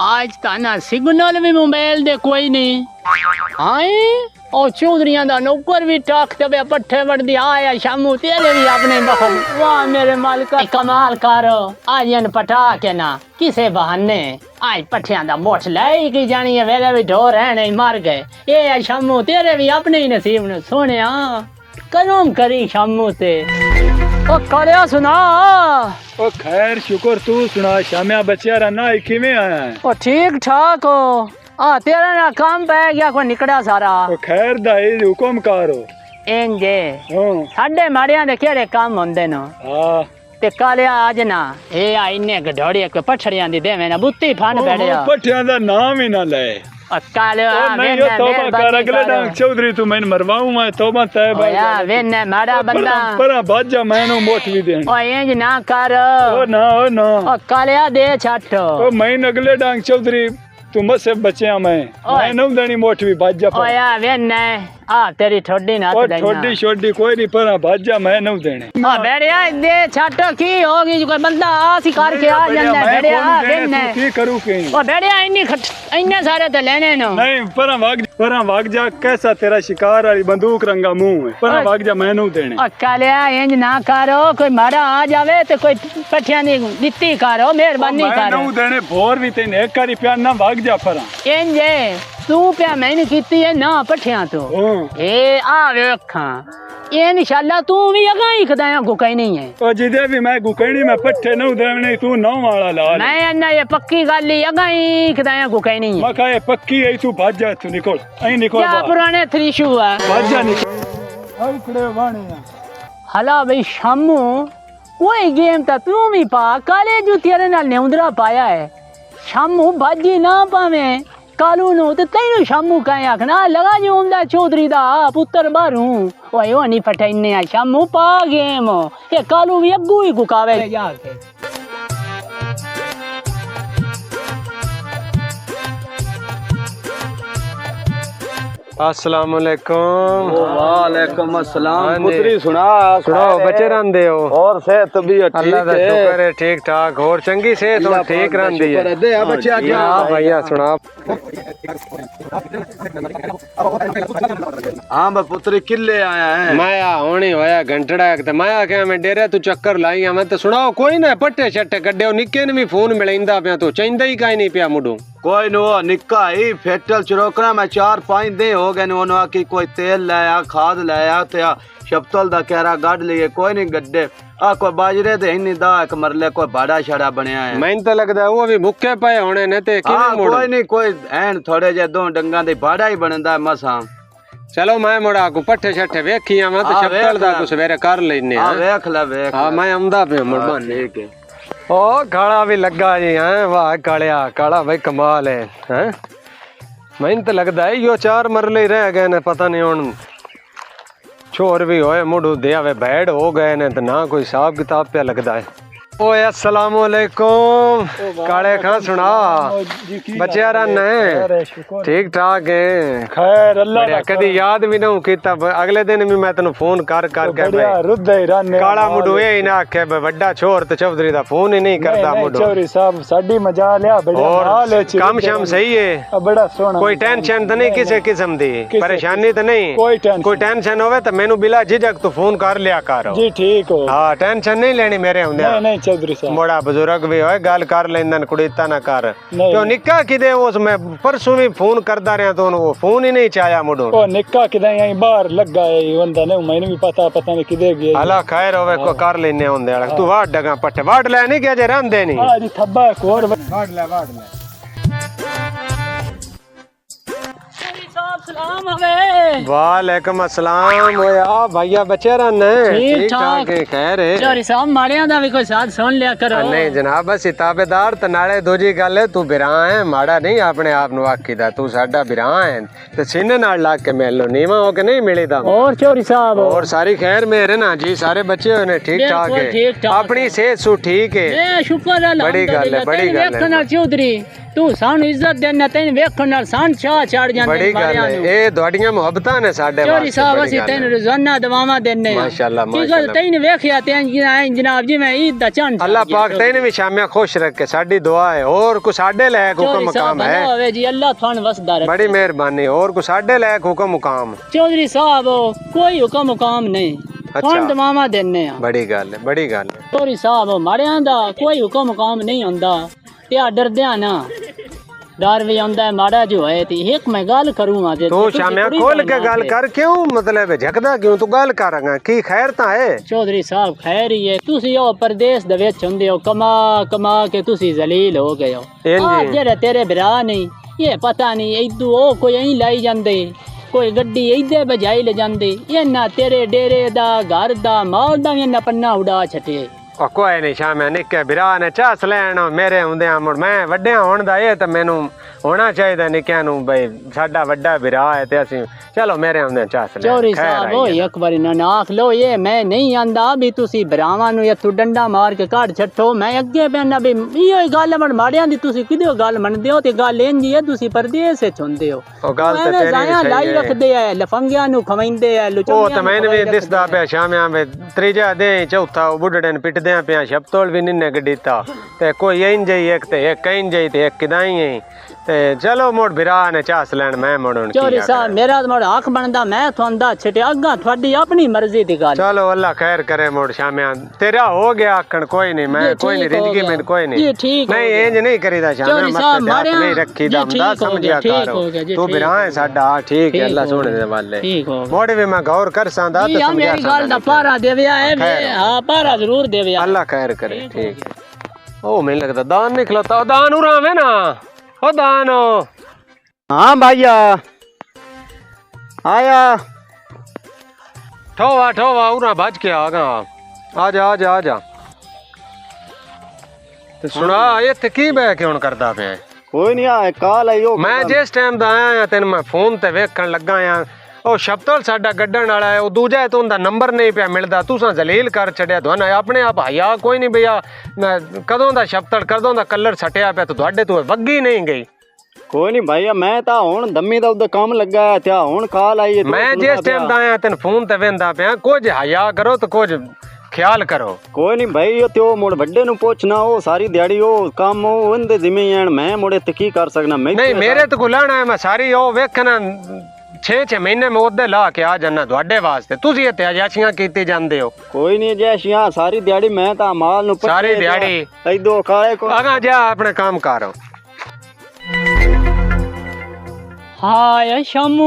आज ताना सिग्नल भी मोबाइल दे कोई नहीं आए और चौधरियां दा नौकर भी टाक तबे पट्ठे वड़ दी आया शामू तेरे भी अपने बखम वाह मेरे मालिका कमाल करो आज इन पटा के ना किसे बहाने आज पट्ठियां दा मोठ लाई की जानी है वेले भी ढोर रहने मर गए ये शामू तेरे भी अपने ही नसीब ने सोनिया करम करी शामू ते ओ करया सुना ओ खैर शुक्र तू सुना शामिया बच्चा रना किवें आया है ओ ठीक ठाक हो तेरा ना काम पै गया कोई निकड़ा सारा ओ खैर दा ए हुक्म करो इंजे साडे माड़ियां दे केड़े काम होंदे न हां ते कालिया आज ना ए आईने गढोड़ी को पछड़ियां दी देवे ना बुत्ती फान बैठया पठियां दा नाम ही ना ले कालिया नहीं यो तौबा कर अगले डांग चौधरी तू मैंने मरवाऊं मैं तौबा तय भाई या वेने माड़ा बंदा पर बाजा मैनू मोट भी देन ओ इंज ना कर ओ ना ओ कालिया दे छट ओ मैं अगले डांग चौधरी तू मसे बच्चे मैं नौ देनी मोट भी बाजा ओ या वेने तेरी ठोडी ना ओ ठोडी छोडी कोई नहीं पर बाजा मैं नौ देने बेड़िया दे छट की होगी कोई बंदा आसी करके आ जांदा बेड़िया वेने की करू के ओ बेड़िया इन्ने सारे तो लेने न नहीं पर भाग जा कैसा तेरा शिकार वाली बंदूक रंगा मुंह है पर भाग जा मैं नौ देने कालिया इंज ना करो कोई मारा आ जावे तो कोई पठिया नी दित्ती करो मेहरबानी करो मैं नौ देने भोर भी तेने एक करी प्यार ना भाग जा पर इंजे तू प्या मैंने कीती है ना पठिया तो ए आ वेखा ये इंशाल्लाह तू भी अगा ही खदाया गुकाई नहीं है ओ जिदे भी मैं गुकैनी में पट्ठे नौ देवने तू नौ वाला ला मैं अन्ना ये पक्की गल ही अगा ही खदाया गुकाई नहीं है मैं कहे पक्की है तू भाग जा तू निकल आई निकल क्या पुराने त्रिशु है भाग जा निकल आई खड़े वाणे हला भाई शामू कोई गेम ता तू भी पा काले जो तेरे नाल नेउंदरा पाया है शामू भाजी ना पावे कालू नो ते तैनू शामू कहे आखना लगा जो उमदा चौधरी दा पुत्र बारू ओए ओ नहीं फटाइने आ शामू पा गेम ये कालू भी अग्गू ही गुकावे जाके अस्सलाम वालेकुम वालेकुम अस्सलाम पुत्री सुना बच्चे रहंदे हो और सेहत भी ठीक है अल्लाह दा शुक्र है ठीक ठाक और चंगी सेहत और ठीक रहंदी है दे आ बच्चा क्या भैया सुना हां मैं पुत्री किले आया है माया होनी होया घंटड़ा ते माया के मैं डेरे तू चक्कर लाई मैं तो सुनाओ कोई ना पट्टे छट्टे कड्डे निक्के ने भी फोन मिलैंदा पिया तो चैंदा ही काई नहीं पिया मुडू कोई नो निक्का ही फेटल चरोकना में 4-5 दिन हो गए ने की कोई तेल लाया खाद लाया ते शपतल दा कहरा गड लिए कोई नहीं गड्डे आ कोई बाजरे दे इन्नी दा एक मरले कोई बाड़ा छड़ा बनया है मैं तो लगदा वो भी भूखे पे होने ने ते किवें मोड़ कोई नहीं कोई ऐन थोड़े जे दो डंगा दे बाड़ा ही बनदा है मसा चलो मैं मुड़ा को पट्टे छट्टे वेखी मैं तो शपतल दा को सवेरे कर लेने हां वेख ले हां मैं आंदा पे मुड़बान ठीक है ओ काला भी लगा जी हैं वाह कालिया काला भाई कमाल है हैं मैंने तो लगता है यो 4 मरले रह गए ने पता नहीं हुन छोर भी होए मुड़ू दे आवे भेड़ हो गए ने तो ना कोई हिसाब किताब पे लगता है ओए अस्सलाम वालेकुम काले खां सुना बच्चे ने ठीक ठाक है खैर अल्लाह कदी याद भी ना कीता अगले दिन भी मैं तेन फोन कर के काला मुडू ये ना आखे बड़ा छोर तो चौधरी दा फोन ही नहीं करता मुडू चौधरी साहब साडी मजा लिया और काम शाम सही है बड़ा सोना कोई टेंशन तो नहीं किसी किस्म दी परेशानी तो नहीं कोई टेंशन होवे तो मैनू बिला झिझक तो फोन कर लिया कर जी ठीक हो हां टेंशन नहीं लेनी मेरे हुंदे नहीं चौधरी साहब मोड़ा बुजुर्ग भी होए गल कर लेंदन कुड़ीता ना कर तो निक्का किदे उस मैं परसों भी फोन करदा रहा तो वो फोन ही नहीं चाया मुडो ओ निक्का किदे यहीं बाहर लगा है बंदा ने मैंने भी पता नहीं किदे गया हला खैर होवे को कर लेने हुंदे तू वाड़ डगा पट्टे वाड़ ले नहीं के जे रहंदे नहीं हां जी थब्बा कोर वाड़ ले सलाम हवे वालेकुम अस्सलाम ओया भैया बच्चे रहने ठीक ठाक है खैर है चौधरी साहब माड़ियां दा भी कोई साथ सुन लिया करो नहीं जनाब बस ताबेदार ते नाले दूजी गल है तू बिरा है माड़ा नहीं अपने आप नु आखीदा तू साडा बिरा है ते सीने नाल ला के मिल लो नीवा हो के नहीं मिलेदा और चौधरी साहब और सारी खैर मेरे ना जी सारे बच्चे ने ठीक ठाक है अपनी सेहत सु ठीक है ए शुक्र अल्लाह बड़ी गल है चौधरी तू सान इज्जत देना तैन वेखण नाल सान चाह चढ़ जांदे बड़ी गल है ਇਹ ਤੁਹਾਡੀਆਂ ਮੁਹੱਬਤਾਂ ਨੇ ਸਾਡੇ ਚੌਧਰੀ ਸਾਹਿਬ ਅਸੀਂ ਤੈਨੂੰ ਰੋਜ਼ਾਨਾ ਦਵਾਵਾਂ ਦਿੰਨੇ ਆ ਮਾਸ਼ਾਅੱਲਾ ਕੀ ਗੱਲ ਤੈਨੂੰ ਵੇਖਿਆ ਤੇ ਜਨਾਬ ਜੀ ਮੈਂ ਈਦ ਦਾ ਚੰਨ अल्लाह पाक तैने भी शामिया खुश रखे साडी दुआ है और को साडे लायक हुक्म मुकाम है होवे जी अल्लाह थान वसदा रखे बड़ी मेहरबानी और को साडे लायक हुक्म मुकाम चौधरी साहब कोई हुक्म मुकाम नहीं थान दवावां दिन्ने आ बड़ी गल है चौधरी साहब माड़ियां दा कोई हुक्म मुकाम नहीं हुंदा ते आ डरदे ना डर भी आंदा है माड़ा जो है ते एक मैं गल करूंगा जे तू शामिया खोल के गल कर क्यों मतलब झकदा क्यों तू गल करांगा की खैर ता है चौधरी साहब खैर ही है तुसी ओ परदेस दे विच हुंदे हो कमा कमा के तुसी जलील हो गए हो जेड़े तेरे भरा नहीं ये पता नहीं इदू ओ कोई यहीं लाई जांदे कोई गड्डी इधे बजाई ले जांदे इन्ना तेरे डेरे दा घर दा माल दा भी इन्ना पन्ना उड़ा छटे कोई नहीं शामिया निक्के भरा ने चास लैन मेरे हुंदे मुड़ मैं वड्डिया होण दा ए ते मैनू होना चाहिए निक्किया नू भाई साडा वड्डा भरा है ते असि चलो मेरे हुंदे चास ले चौधरी साहब ओ एक बारी ना आख लो ये मैं नहीं आंदा भी तुसी भरावां नू इथों डंडा मार के काट छट्टो मैं अगे पैना भी इहो गल मन माड़ियां दी तुसी किदे गल मनदे हो ते गल इंज ही है तुसी परदेस विच हुंदे हो ओ गल ते तेरी जाया लाई रखदे है लफंगियां नू खवैंदे है ओ ते मैंने भी दिसदा पे शामिया में त्रीजा दे चौथा बुढ़ड़े ने पिटदे पे शब्दोल भी निन्ने गडीता ते कोई इंज ही एक ते एक इंज ही ते एक किदाई है ते चलो मोड़ भरा ने चास लैन मैं मोड़न चौधरी साहब मेरा मोड़ हक बनदा मैं थोंदा छटे अगा थोड़ी अपनी मर्जी दी गल चलो अल्लाह खैर करे मोड़ शामिया तेरा हो गया आखण कोई नहीं मैं कोई नहीं रिंदगी में कोई नहीं ये ठीक नहीं इंज नहीं करीदा शामिया मत नहीं रखी दमदा समझिया करो तू भरा है साडा ठीक है अल्लाह सोने दे वाले मोड़ भी मैं गौर कर सांदा ते समझा मेरी गल दा पारा देविया है हां पारा जरूर देविया अल्लाह खैर करे ठीक है ओ मैंने लगता दान निकलता दान उरावे ना ओ दानो हाँ भैया आया ठोवा उरा भज के आगा आजा ते सुना इत्थे की बै के हुन करदा पे कोई नहीं आए काल आई मैं जिस टाइम दा आया तेन मैं फोन ते वेखण लगा आ ओ शब्दल साडा गड्डण वाला है ओ दूजा तो उनदा नंबर नहीं पे मिलदा तुसा जलील कर छड़िया तुहाना अपने आप हया कोई नहीं भैया कदों दा शब्दल कदों दा कलर सटिया पे तो तुहाडे तो वग्गी नहीं गई कोई नहीं भैया मैं ता हुन दम्मी दा उदे काम लगा है त्या हुन काल आई मैं जिस टाइम दा आया तेन फोन ते वेंदा पे कुछ हया करो तो कुछ ख्याल करो कोई नहीं भाई त्यो मोड़ बड्डे नु पूछना ओ सारी दिहाड़ी ओ काम ओ उनदे जिम्मे आण मैं मोड़े ते की कर सकना मैं नहीं मेरे तो गुलाना है मैं सारी ओ वेखना 6 महीने में ओदे ला के आ जाना ਤੁਹਾਡੇ ਵਾਸਤੇ ਤੁਸੀਂ ਇੱਥੇ ਅਜਾਸ਼ੀਆਂ ਕੀਤੀ ਜਾਂਦੇ ਹੋ ਕੋਈ ਨਹੀਂ ਅਜਾਸ਼ੀਆਂ ਸਾਰੀ ਦਿਹਾੜੀ ਮੈਂ ਤਾਂ ਮਾਲ ਨੂੰ ਸਾਰੀ ਦਿਹਾੜੀ ਐਦੋ ਕਾਲੇ ਕੋ ਆਗਾ ਜਾ ਆਪਣੇ ਕੰਮ ਕਰੋ हाय शमू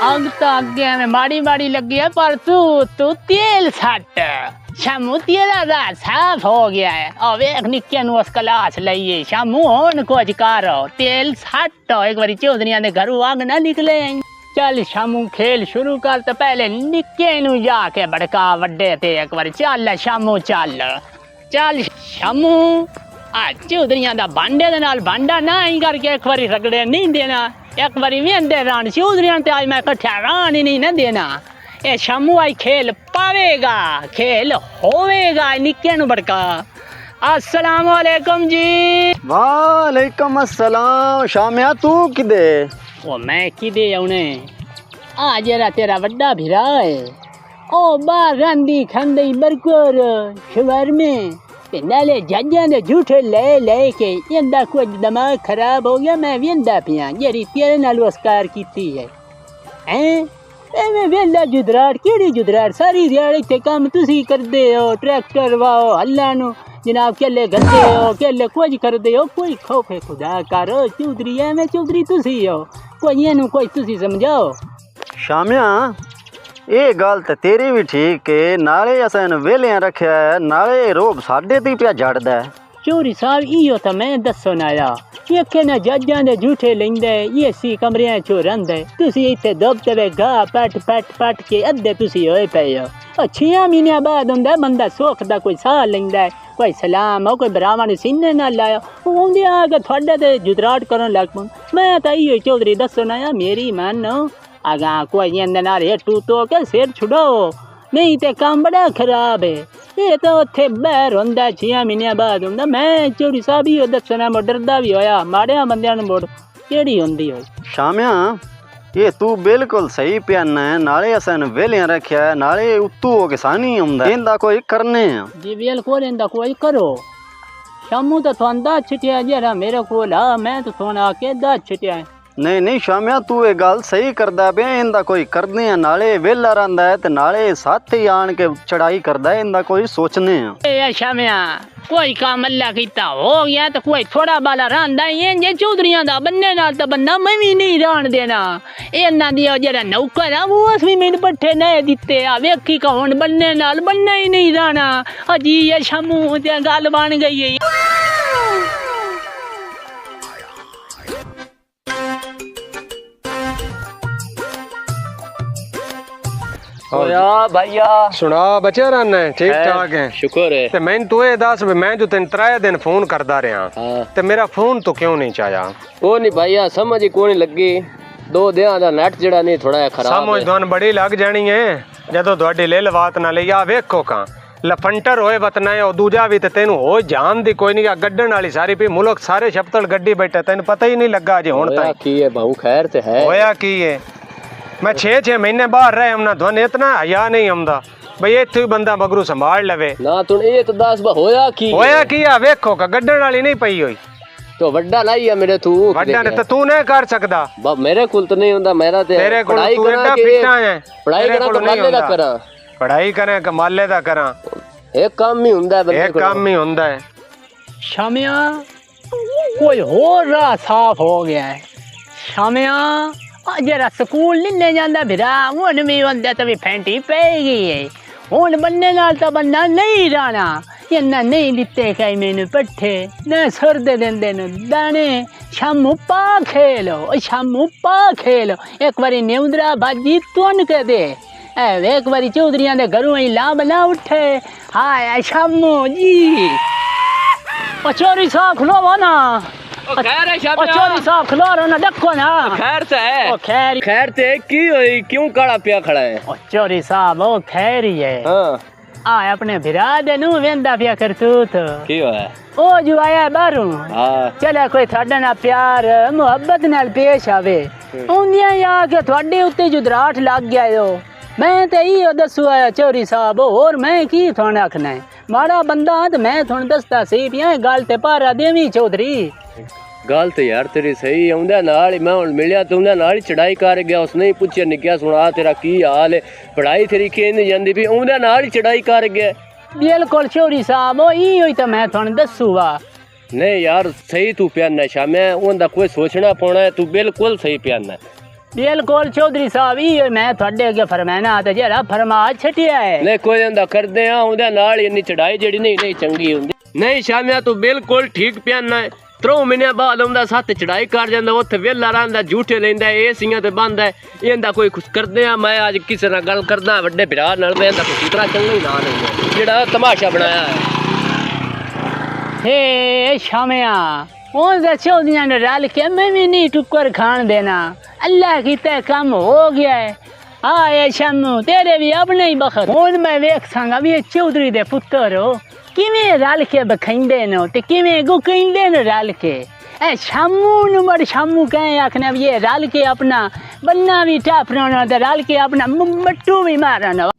अब तो अगे में माड़ी लगी है पर तू तेल सट शमू तेरा रात साफ हो गया है अब एक निक्के नु उस क्लास लइए शमू होन कुछ करो तेल सट एक बारी चौधरिया दे घरों आग ना निकले चल शमू खेल शुरू कर तो पहले निक्के नु जाके बड़का वड्डे ते एक बारी चल शमू चल शमू आ चौधरिया दा बांडे दे नाल बांडा ना ही करके एक बारी रगड़े नहीं देना एक बारी वेंदे रान चौधरिया ते आज मैं कट्ठा रान ही नहीं ना देना ए शमू आई खेल पावेगा खेल होवेगा निक्के नु बड़का अस्सलाम वालेकुम जी वालेकुम अस्सलाम शामिया तू किदे ओ मैं किदे आउने आ जरा तेरा वड्डा भिरा है ओ बार रंदी खंदी बरकोर शवर में नाले जज्जा ने झूठे ले के इंदा कुछ दिमाग खराब हो गया मैं वेंदा पिया जेरी तेरे नाल उसकार कीती है मैं वेंदा जुदराट केड़ी जुदराट सारी दिहाड़ी ते काम तुसी करदे हो ट्रैक्टर वाओ हल्ला नु जनाब केले गंदे हो केले कुछ करदे हो कोई खौफे खुदा करो चौधरी है मैं चौधरी तुसी हो कोई एनु कोई तुसी समझाओ शामिया ये गल तो तेरी भी ठीक है नाले असां वेलियां रखिया है नाले रोब साडे ते पिया जड़दा है चौधरी साहब इहो तो मैं दसो ना आया ये ना जज्जां दे झूठे लेंदे ये सी कमरियां चो रंदे तुसी इत्थे दबते वे गा पट के अद्धे तुसी होए पे हो 6 महीने बाद हुंदा बंदा सुख दा कोई साह लेंदा कोई सलाम हो कोई बरावा ने सीने ना लाया उंदे आगे थोड़े ते जुदराट करन लग पऊं मैं तो इहो चौधरी दसो ना आया मेरी मानो आगा कोई इंदे नाल हेठू तो के सिर छुड़ाओ नहीं ते काम बड़ा खराब है ये तो उत्थे बाहर हुंदा 6 महीने बाद हुंदा मैं चौधरी साहब ही दसना मैं डरदा भी होया माड़िया बंदियां नु मोड़ केड़ी हुंदी हो? शामिया ये तू बिल्कुल सही प्याना है नाले असन वेलियां रखया है नाले उत्तू हो किसानी हुंदा इंदा कोई करने है जी बिल्कुल इंदा कोई करो शामू तो थोंदा छिटिया जरा मेरे कोल आ मैं तो थोना के दा छिटिया नहीं शामिया तू ये गल सही करदा पे इंदा कोई करने है नाले वेला रंदा है ते नाले साथ ही आन के चढ़ाई करदा है इंदा कोई सोचने है ए शामिया कोई काम अल्लाह कीता हो गया तो कोई थोड़ा बाला रंदा ये जे चौधरियां दा बन्ने नाल तो बन्ना मैं भी नहीं रान देना इन्ना दी जरा नौकर है वो असली मेरे पट्ठे नए दिते आ वेखी का हुन बन्ने नाल बन्ना ही नहीं राना अजी ये शामू ते गल बन गई है भैया सुना बचे रहना ठीक ठाक है शुक्र है ते मैं तू ये दस भी मैं जो तेन 3 दिन फोन करदा रहा ते मेरा फोन तो क्यों नहीं चाया वो नहीं भैया समझ ही कोनी लगी 2 दिन दा नेट जड़ा नहीं थोड़ा खराब समझ दोन बड़ी लग जानी है जदों ਤੁਹਾਡੀ ले लवात ना ले या वेखो का लफंटर होए वतना है और दूजा भी ते तेनू हो जान दी कोई नहीं आ गड्डण वाली सारी भी मुल्क सारे शपतल गड्डी बैठा तेन पता ही नहीं लगा अजे हुन तक की है बहु खैर ते है होया की है मैं 6 महीने बाहर रहे हमना धन इतना हया नहीं हमदा भाई इत्थे ही बंदा मगरू संभाल लवे ना तू ये तो दस होया की आ वेखो का गड्डण वाली नहीं पई होई तो वड्डा लाई है मेरे तू वड्डा ने तो तू नहीं कर सकदा मेरे कुल तो नहीं हुंदा मेरा ते तेरे कोल पढ़ाई तू करा एडा के फिटा है पढ़ाई करा तो माले दा करा पढ़ाई करे कमाले दा करा एक काम ही हुंदा है बंदे एक काम ही हुंदा है शामिया कोई और राह साफ हो गया है शामिया जरा स्कूल नहीं ले जाता फिरा हुन भी बंदे तो भी फैंटी पेगी है हुन बनने नाल तो बंदा नहीं राना इन्ना नहीं दिते कई मैनू पट्ठे न सर दे देंदे न दाने शामू पा खेलो शामू पा खेलो एक बारी नेउंदरा भाजी तुन के दे एक बारी चौधरियां दे घरों ही ला बना उठे हाय शामू जी चोरी सा खुलो ना खैर है चोरी सा खुलो ना देखो ना खैर से है खैर खैर ते की होई क्यों काला पिया खड़ा है चोरी साहब वो खैर ही है हां आ अपने भिरा दे नु वेंदा पिया कर तू तो की होया ओ जो आया बारू हां चला कोई थाडे ना प्यार मोहब्बत नाल पेश आवे उन्दियां या के थाडे उत्ते जो दराठ लग गया यो मैं ते ई दसू आया चोरी साहब और मैं की थोने आखना है माड़ा बंदा तो मैं थोने दसदा सी पिया गल ते पारा देवी चौधरी गल तो यार तेरी सही है नाल मैं हुन मिलिया तो उंदे नाल ही चढ़ाई कर गया उसने ही पूछया निक्या सुना तेरा की हाल है पढ़ाई तेरी की नहीं जांदी भी उंदे नाल ही चढ़ाई कर गया बिल्कुल चोरी साहब ओ ई होई तो मैं थोने दसू वा नहीं यार सही तू प्याना शामे उंदा कोई सोचना पौना है तू बिल्कुल सही प्याना बिल्कुल चौधरी साहब ई मैं थोड़े अगे फरमाना ते जरा फरमा छटिया है नहीं कोई उंदा करदे आ उंदे नाल ही इन्नी चढ़ाई जेड़ी नहीं चंगी हुंदी नहीं शामिया तू बिल्कुल ठीक प्याना है 3 महीने बाद उंदा साथ चढ़ाई कर जांदा उत्थे वेला रंदा झूठे लेंदा एसियां ते बंदा इंदा कोई कुछ करदे आ मैं आज किसे नाल गल करदा वड्डे भरा नाल मैं इंदा कोई तरह चंगा ही ना नहीं जेड़ा तमाशा बनाया है हे शामिया उन चौधरियां ने रल के मैं भी नहीं टुक्कर खान देना अल्लाह की तय काम हो गया है आए शामू तेरे भी अपने ही बखत हुन मैं वेख सांगा भी चौधरी दे पुत्तर हो किवें रल के बखैंदे न ते किवें गुकैंदे न रल के ए शामू नु बड़ शामू कहे आखना ये रल के अपना बन्ना भी टापराना ते रल के अपना मट्टू भी मारना